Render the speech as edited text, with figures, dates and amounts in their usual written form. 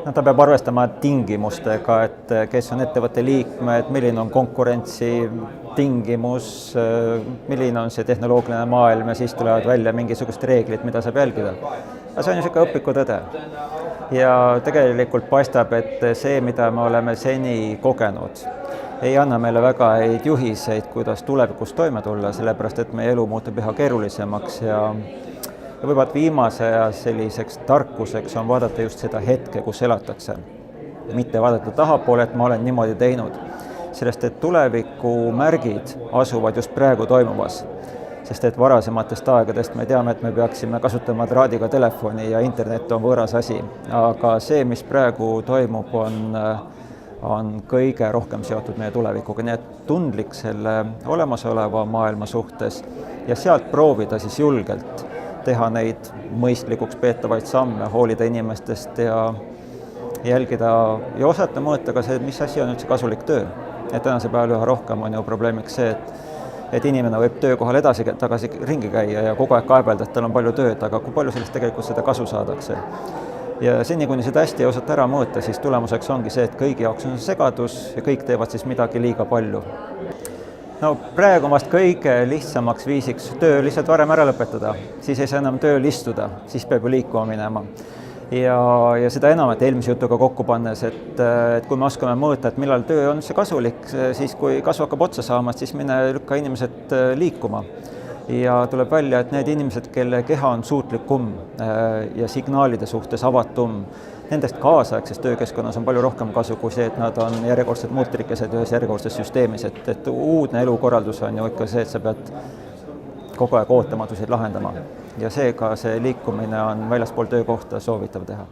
No, ta peab arvestama tingimustega, et kes on ettevõtte liikmed, milline on konkurentsi tingimus, milline on see tehnoloogiline maailm ja siis tulevad välja mingisugused reeglid, mida saab jälgida. Aga see on ju niisugune õpikutõde. Ja tegelikult paistab, et see, mida me oleme seni kogenud, ei anna meile väga häid juhiseid, kuidas tulevikus toime tulla, sellepärast et meie elu muutub üha keerulisemaks ja võib-olla viimase aja selliseks tarkuseks on vaadata just seda hetke, kus elatakse. Mitte vaadata tahapoole, et ma olen niimoodi teinud. Sellest, et tuleviku märgid asuvad just praegu toimuvas. Sest et varasematest aegadest me teame, et me peaksime kasutama traadiga telefoni ja internet on võõras asi. Aga see, mis praegu toimub, on kõige rohkem seotud meie tulevikuga. Nii et tundlik selle olemasoleva maailma suhtes ja sealt proovida siis julgelt teha neid mõistlikuks peetavaid samme, hoolida inimestest ja jälgida ja osata mõõta ka see, mis asi on üldse kasulik töö. Et tänase päeval üha rohkem on ju probleemiks see, et inimene võib töökohal edasi-tagasi ringi käia ja kogu aeg kaebelda, et tal on palju tööd, aga kui palju sellest tegelikult seda kasu saadakse. Ja seni, kuni seda hästi ei osata ära mõõta, siis tulemuseks ongi see, et kõigi jaoks on segadus ja kõik teevad siis midagi liiga palju. No praegu on vast kõige lihtsamaks viisiks töö lihtsalt varem ära lõpetada, siis ei saa enam tööl istuda, siis peab ju liikuma minema. Ja seda enam, et eelmise jutuga kokku pannes, et kui me oskame mõõta, et millal töö on see kasulik, siis kui kasu hakkab otsa saama, siis mine lükka inimesed liikuma. Ja tuleb välja, et need inimesed, kelle keha on suutlikum ja signaalide suhtes avatum, nendest kaasaegses töökeskkonnas on palju rohkem kasu kui see, et nad on järjekordsed mootrikesed ühes järjekordses süsteemis. Et uudne elukorraldus on ju ikka see, et sa pead kogu aeg ootamatuseid lahendama. Ja seega see liikumine on väljaspool töökohta soovitav teha.